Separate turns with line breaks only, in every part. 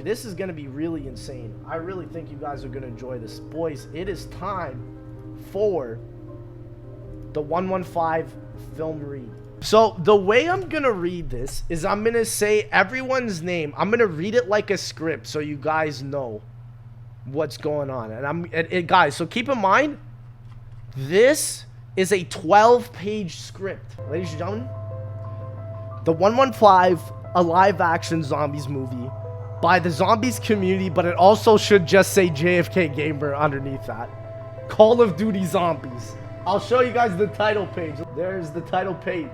This is going to be really insane. I really think you guys are going to enjoy this. Boys, it is time for the 115 film read. So the way I'm going to read this is I'm going to say everyone's name. I'm going to read it like a script so you guys know what's going on. And guys, so keep in mind, this is a 12-page script. Ladies and gentlemen, the 115, a live-action zombies movie by the zombies community, but it also should just say JFKGAMER underneath that. Call of Duty Zombies. I'll show you guys the title page. There's the title page.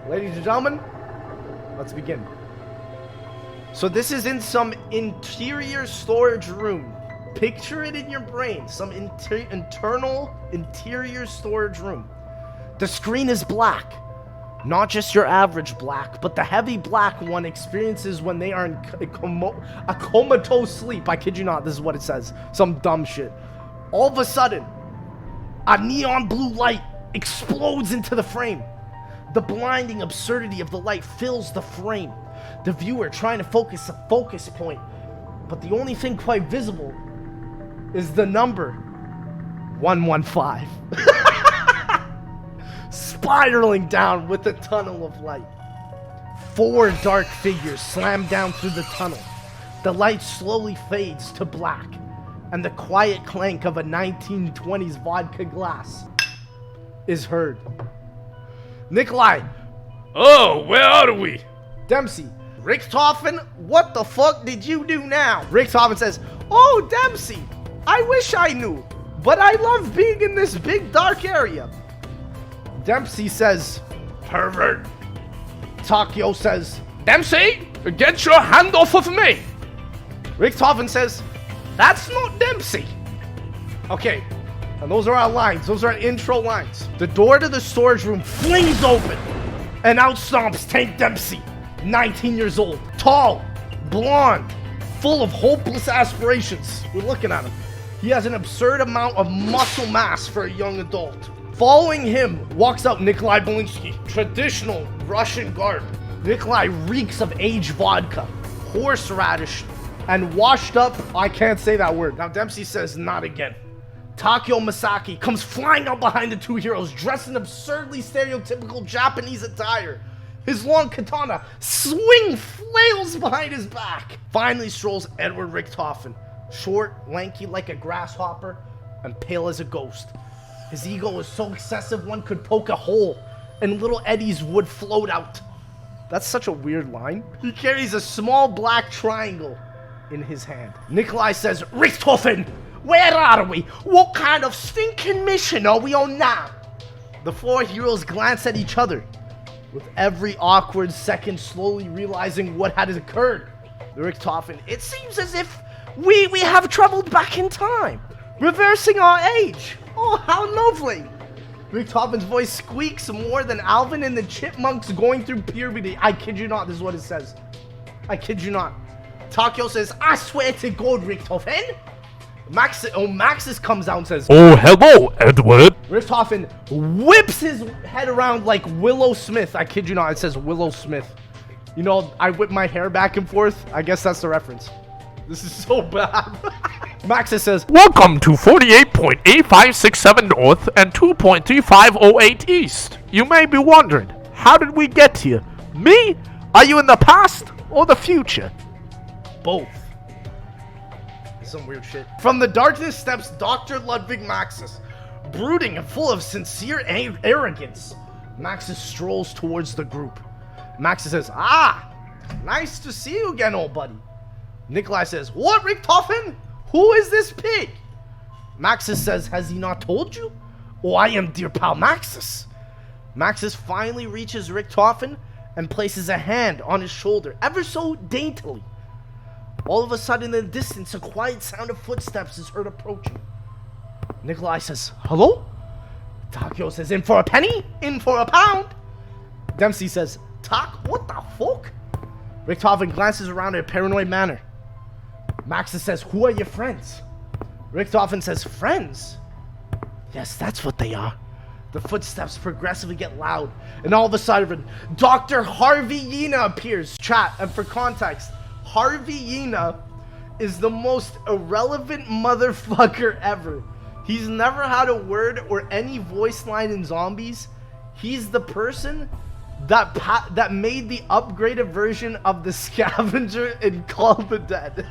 Ladies and gentlemen, let's begin. So this is in some interior storage room. Picture it in your brain. Some internal interior storage room. The screen is black. Not just your average black, but the heavy black one experiences when they are in a comatose sleep. I kid you not, this is what it says. Some dumb shit. All of a sudden, a neon blue light explodes into the frame. The blinding absurdity of the light fills the frame. The viewer trying to focus a focus point, but the only thing quite visible is the number 115. Spiraling down with the tunnel of light. 4 dark figures slam down through the tunnel. The light slowly fades to black, and the quiet clank of a 1920s vodka glass is heard. Nikolai.
Oh, where are we?
Dempsey. Richtofen, what the fuck did you do now? Richtofen says, oh, Dempsey, I wish I knew, but I love being in this big dark area. Dempsey says,
Pervert.
Takio says,
Dempsey, get your hand off of me.
Richtofen says, that's not Dempsey. Okay, and those are our lines. Those are our intro lines. The door to the storage room flings open, and out stomps Tank Dempsey, 19 years old, tall, blonde, full of hopeless aspirations. We're looking at him. He has an absurd amount of muscle mass for a young adult. Following him walks out Nikolai Belinsky, traditional Russian garb. Nikolai reeks of aged vodka, horseradish, and washed up, I can't say that word. Now Dempsey says, not again. Takio Masaki comes flying out behind the two heroes, dressed in absurdly stereotypical Japanese attire. His long katana swing flails behind his back. Finally strolls Edward Richtofen, short, lanky like a grasshopper, and pale as a ghost. His ego is so excessive one could poke a hole and little eddies would float out. That's such a weird line. He carries a small black triangle in his hand. Nikolai says, Richtofen, where are we? What kind of stinking mission are we on now? The 4 heroes glance at each other, with every awkward second slowly realizing what had occurred. Richtofen, it seems as if we have traveled back in time, reversing our age. Oh, how lovely! Richtofen's voice squeaks more than Alvin and the Chipmunks going through puberty. I kid you not, this is what it says. I kid you not. Takio says, I swear to God, Richtofen. Maxis comes out and says,
oh, hello, Edward.
Richtofen whips his head around like Willow Smith. I kid you not, it says Willow Smith. You know, I whip my hair back and forth. I guess that's the reference. This is so bad. Maxis says,
welcome to 48.8567 North and 2.3508 East. You may be wondering, how did we get here? Me? Are you in the past or the future?
Both. Some weird shit. From the darkness steps Dr. Ludwig Maxis, brooding and full of sincere arrogance. Maxis strolls towards the group. Maxis says, ah, nice to see you again, old buddy. Nikolai says, what, Richtofen? Who is this pig? Maxis says, has he not told you? Oh, I am dear pal Maxis. Maxis finally reaches Richtofen and places a hand on his shoulder, ever so daintily. All of a sudden, in the distance, a quiet sound of footsteps is heard approaching. Nikolai says, hello? Takio says, in for a penny? In for a pound? Dempsey says, Tak, what the fuck? Richtofen glances around in a paranoid manner. Maxis says, who are your friends? Richtofen says, friends? Yes, that's what they are. The footsteps progressively get loud, and all of a sudden, Dr. Harvey Yena appears. Chat, and for context, Harvey is the most irrelevant motherfucker ever. He's never had a word or any voice line in Zombies. He's the person that made the upgraded version of the scavenger in Call of the Dead.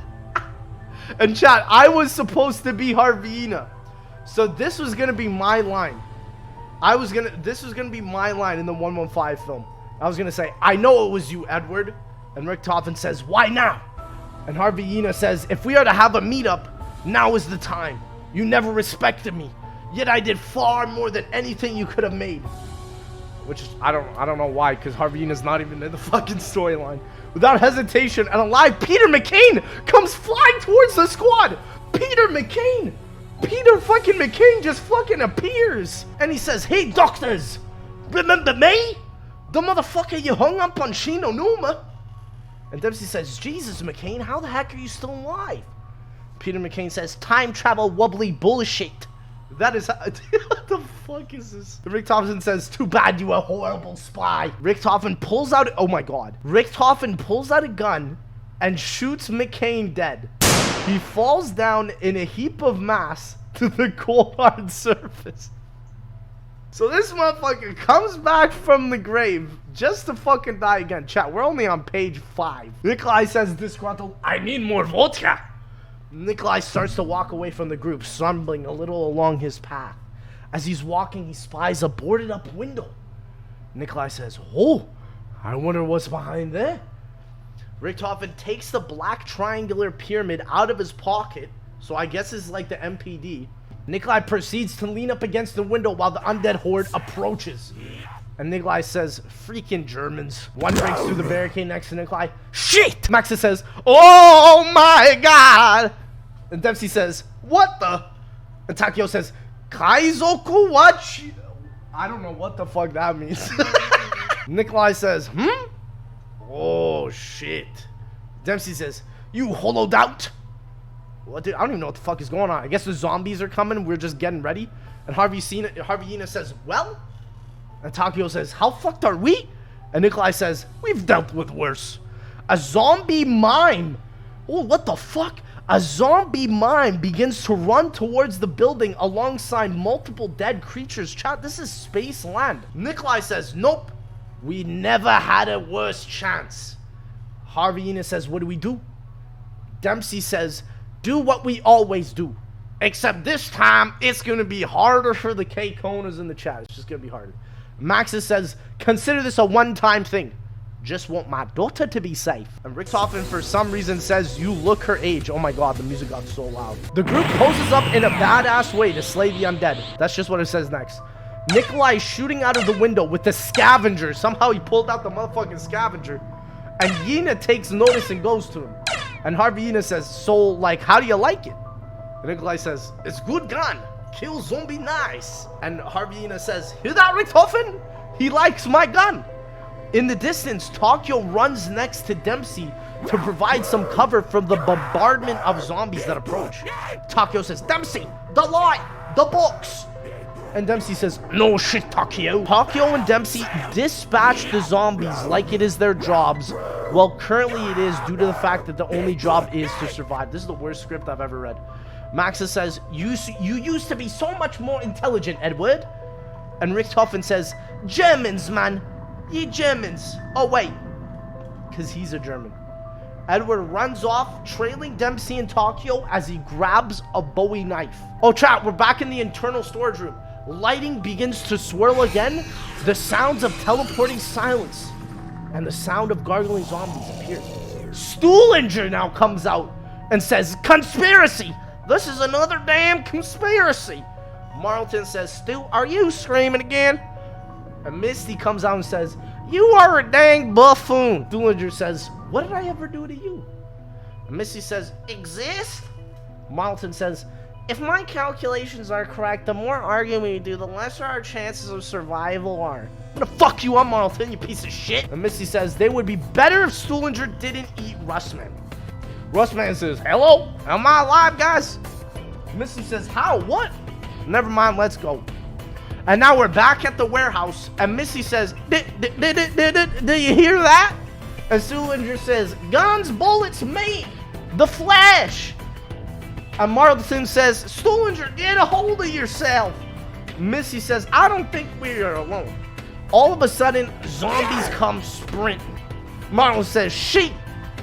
And chat, I was supposed to be Harvey. So this was gonna be my line. This was gonna be my line in the 115 film. I was gonna say, I know it was you, Edward. And Richtofen says, why now? And Harvey says, if we are to have a meetup, now is the time. You never respected me, yet I did far more than anything you could have made. Which is, I don't know why, because Harvey's not even in the fucking storyline. Without hesitation and alive, Peter McCain comes flying towards the squad. Peter fucking McCain just fucking appears. And he says, hey doctors, remember me? The motherfucker you hung up on Shino Numa. And Dempsey says, Jesus McCain, how the heck are you still alive? Peter McCain says, time travel wobbly bullshit. That is how, what the fuck is this? Richtofen says, too bad you a horrible spy. Richtofen pulls out, oh my god. Richtofen pulls out a gun and shoots McCain dead. He falls down in a heap of mass to the cold hard surface. So this motherfucker comes back from the grave just to fucking die again. Chat, we're only on page 5. Nikolai says disgruntled, I need more vodka. Nikolai starts to walk away from the group, stumbling a little along his path. As he's walking, he spies a boarded up window. Nikolai says, oh, I wonder what's behind there. Richtofen takes the black triangular pyramid out of his pocket, so I guess it's like the MPD. Nikolai proceeds to lean up against the window while the undead horde approaches. And Nikolai says, freaking Germans. One breaks through the barricade next to Nikolai. Shit! Maxa says, oh my god! And Dempsey says, what the? And Takio says, Kaizoku wachi. I don't know what the fuck that means. Nikolai says, oh shit. Dempsey says, you hollowed out? What, dude? I don't even know what the fuck is going on. I guess the zombies are coming. We're just getting ready. And Harvey says, well? And Takio says, how fucked are we? And Nikolai says, we've dealt with worse. A zombie mime. Oh, what the fuck? A zombie mime begins to run towards the building alongside multiple dead creatures. Chat, this is space land. Nikolai says, nope. We never had a worse chance. Harvey says, what do we do? Dempsey says, do what we always do. Except this time, it's going to be harder for the K-Konas in the chat. It's just going to be harder. Maxis says, consider this a one-time thing. Just want my daughter to be safe. And Richtofen, for some reason, says, you look her age. Oh my god, the music got so loud. The group poses up in a badass way to slay the undead. That's just what it says next. Nikolai is shooting out of the window with the scavenger. Somehow he pulled out the motherfucking scavenger. And Yina takes notice and goes to him. And Harvey says, so, like, how do you like it? And Nikolai says, it's good gun. Kill zombie nice. And Harvey says, hear that, Richtofen? He likes my gun. In the distance, Takio runs next to Dempsey to provide some cover from the bombardment of zombies that approach. Takio says, Dempsey, the light, the box. And Dempsey says, no shit, Takio. Takio and Dempsey dispatch the zombies like it is their jobs. Well, currently it is due to the fact that the only job is to survive. This is the worst script I've ever read. Maxa says, you used to be so much more intelligent, Edward. And Richtofen says, Germans, man. Ye Germans. Oh, wait. Because he's a German. Edward runs off, trailing Dempsey and Takio as he grabs a Bowie knife. Oh, chat, we're back in the internal storage room. Lighting begins to swirl again. The sounds of teleporting silence and the sound of gargling zombies appear. Stuhlinger now comes out and says, conspiracy! This is another damn conspiracy! Marlton says, Stu, are you screaming again? And Misty comes out and says, you are a dang buffoon. Stuhlinger says, what did I ever do to you? And Misty says, exist? Marlton says, if my calculations are correct, the more arguing we do, the lesser our chances of survival are. What the fuck you on, Marlton, you piece of shit? And Misty says, they would be better if Stuhlinger didn't eat Rustman. Rustman says, hello? Am I alive, guys? Misty says, how? What? Never mind, let's go. And now we're back at the warehouse, and Missy says, do you hear that? And Sullinger says, guns, bullets, me, the Flash. And Marlton says, Sullinger, get a hold of yourself. Missy says, I don't think we are alone. All of a sudden, zombies come sprinting. Marlon says, sheep.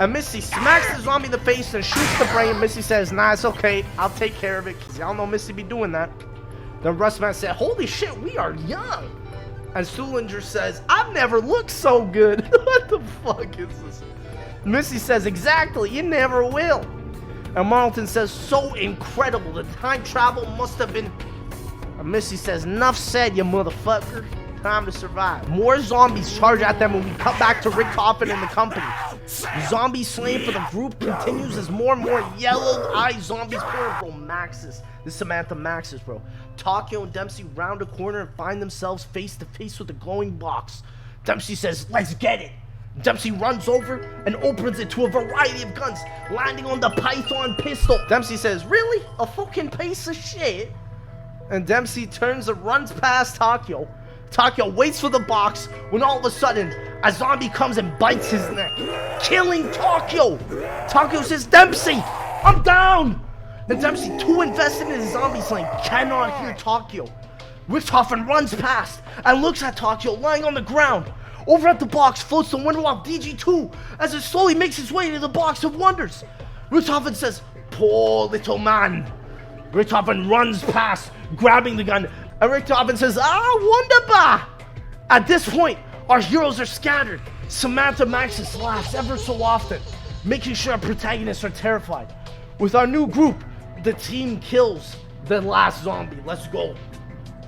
And Missy smacks the zombie in the face and shoots the brain. Missy says, nah, it's okay. I'll take care of it. Because y'all know Missy be doing that. Then Rustman said, holy shit, we are young. And Sullinger says, I've never looked so good. What the fuck is this? Missy says, exactly, you never will. And Marlton says, so incredible. The time travel must have been... And Missy says, enough said, you motherfucker. Time to survive. More zombies charge at them when we cut back to Rick Coffin and the company. The zombie slaying for the group continues as more and more yellow-eyed zombies pour. Bro, Maxis. This is Samantha Maxis, bro. Takio and Dempsey round a corner and find themselves face to face with a glowing box. Dempsey says, let's get it. Dempsey runs over and opens it to a variety of guns, landing on the Python pistol. Dempsey says, really? A fucking piece of shit? And Dempsey turns and runs past Takio. Takio waits for the box when all of a sudden a zombie comes and bites his neck, killing Takio. Takio says, Dempsey, I'm down. And Dempsey, too invested in his zombie slaying, cannot hear Takio. Richthofen runs past and looks at Takio lying on the ground. Over at the box floats the Wonderwall DG2 as it slowly makes its way to the box of wonders. Richthofen says, poor little man. Richthofen runs past, grabbing the gun. And Richthofen says, wunderbar! At this point, our heroes are scattered. Samantha Maxis laughs ever so often, making sure our protagonists are terrified. With our new group, the team kills the last zombie. Let's go.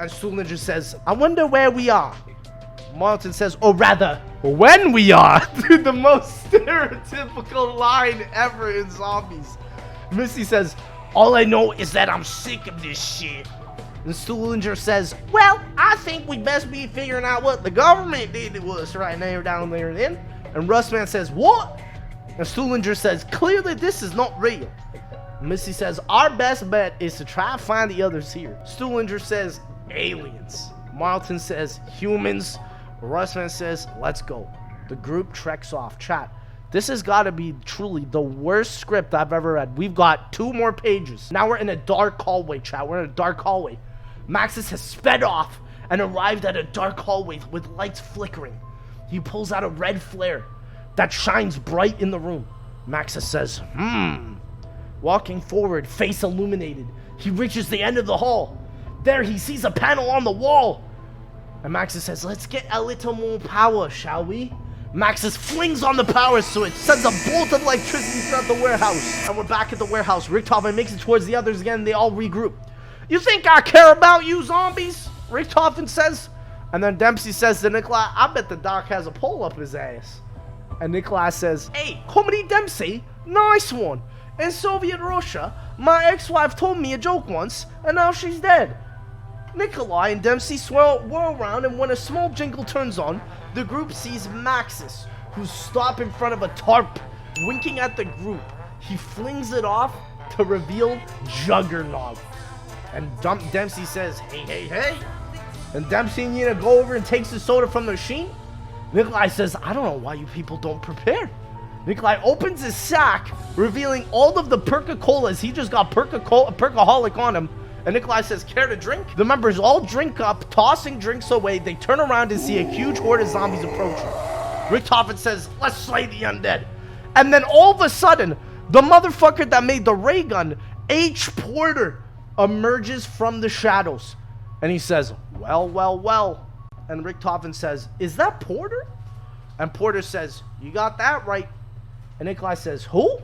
And Sullinger says, I wonder where we are. Martin says, or rather, when we are. Dude, the most stereotypical line ever in zombies. Missy says, all I know is that I'm sick of this shit. And Sullinger says, well, I think we best be figuring out what the government did to us right now down there then. And Rustman says, what? And Sullinger says, clearly this is not real. Missy says, our best bet is to try and find the others here. Sullinger says, aliens. Marlton says, humans. Rustman says, let's go. The group treks off. Chat, this has got to be truly the worst script I've ever read. We've got 2 more pages. Now we're in a dark hallway, chat. We're in a dark hallway. Maxis has sped off and arrived at a dark hallway with lights flickering. He pulls out a red flare that shines bright in the room. Maxis says, Walking forward, face illuminated, he reaches the end of the hall. There he sees a panel on the wall. And Maxis says, let's get a little more power, shall we? Maxis flings on the power switch, sends a bolt of electricity throughout the warehouse. And we're back at the warehouse. Richthofen makes it towards the others again, and they all regroup. You think I care about you zombies? Richthofen says. And then Dempsey says to Nikolai, I bet the doc has a pole up his ass. And Nikolai says, hey, Comedy Dempsey, nice one. In Soviet Russia, my ex-wife told me a joke once, and now she's dead. Nikolai and Dempsey whirl around, and when a small jingle turns on, the group sees Maxis, who's stopped in front of a tarp, winking at the group. He flings it off to reveal Juggernaut. And Dempsey says, hey. And Dempsey and Nina go over and takes the soda from the machine. Nikolai says, I don't know why you people don't prepare. Nikolai opens his sack, revealing all of the Perca-Colas. He just got Percaholic on him. And Nikolai says, care to drink? The members all drink up, tossing drinks away. They turn around and see a huge horde of zombies approaching. Richthofen says, let's slay the undead. And then all of a sudden, the motherfucker that made the ray gun, H. Porter, emerges from the shadows. And he says, well. And Richthofen says, is that Porter? And Porter says, you got that right. And Nikolai says, who?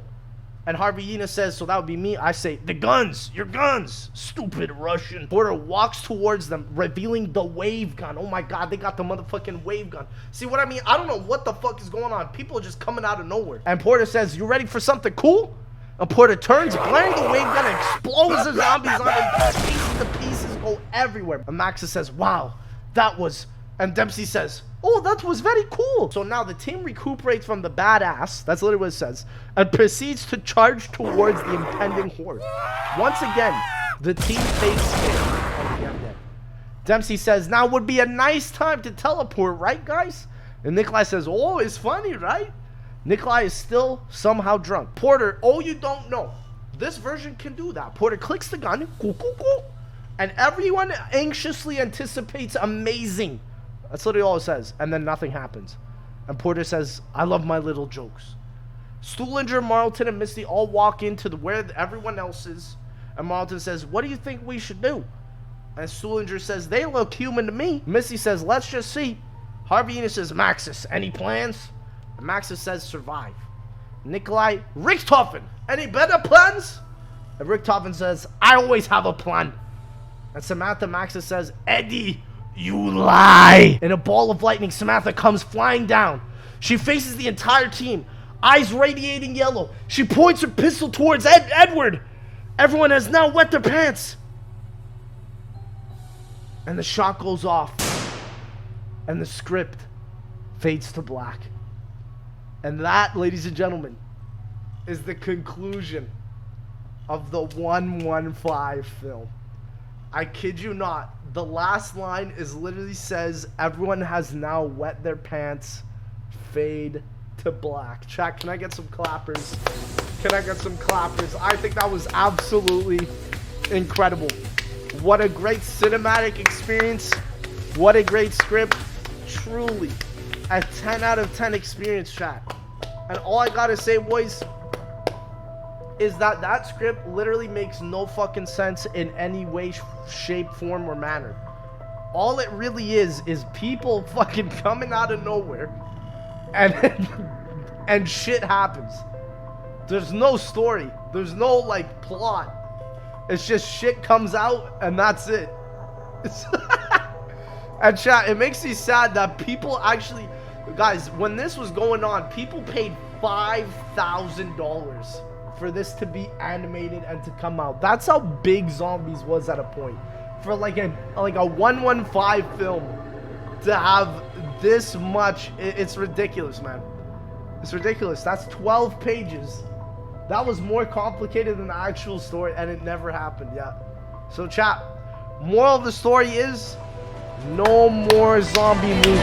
And Harveyina says, so that would be me. I say, the guns, your guns, stupid Russian. Porter walks towards them, revealing the wave gun. Oh my God, they got the motherfucking wave gun. See what I mean? I don't know what the fuck is going on. People are just coming out of nowhere. And Porter says, you ready for something cool? And Porter turns, blaring the wave gun, and explodes the zombies on him. The pieces go everywhere. And Maxis says, wow, that was... And Dempsey says, oh, that was very cool. So now the team recuperates from the badass, that's literally what it says, and proceeds to charge towards the impending horde. Once again, the team fakes hit on the undead. Dempsey says, now would be a nice time to teleport, right, guys? And Nikolai says, oh, it's funny, right? Nikolai is still somehow drunk. Porter, oh, you don't know. This version can do that. Porter clicks the gun, and everyone anxiously anticipates amazing. That's what he always says. And then nothing happens. And Porter says, I love my little jokes. Stuhlinger, Marlton, and Misty all walk into where everyone else is. And Marlton says, what do you think we should do? And Stuhlinger says, they look human to me. Misty says, let's just see. Harvey Enos says, Maxis, any plans? And Maxis says, survive. Nikolai, Richthofen, any better plans? And Richthofen says, I always have a plan. And Samantha Maxis says, Eddie, you lie. In a ball of lightning, Samantha comes flying down. She faces the entire team, eyes radiating yellow. She points her pistol towards Edward. Everyone has now wet their pants. And the shot goes off. And the script fades to black. And that, ladies and gentlemen, is the conclusion of the 115 film. I kid you not. The last line is literally says, everyone has now wet their pants. Fade to black. Chat, can I get some clappers? Can I get some clappers? I think that was absolutely incredible. What a great cinematic experience. What a great script. Truly a 10 out of 10 experience, chat. And all I gotta say, boys, is that that script literally makes no fucking sense in any way, shape, form, or manner. All it really is people fucking coming out of nowhere and shit happens. There's no story. There's no, like, plot. It's just shit comes out and that's it. And chat, it makes me sad that people actually, guys, when this was going on, people paid $5,000 for this to be animated and to come out. That's how big Zombies was at a point. For like a 115 film to have this much, it's ridiculous, man. It's ridiculous. That's 12 pages. That was more complicated than the actual story, and it never happened. Yeah. So chat, moral of the story is no more zombie movies.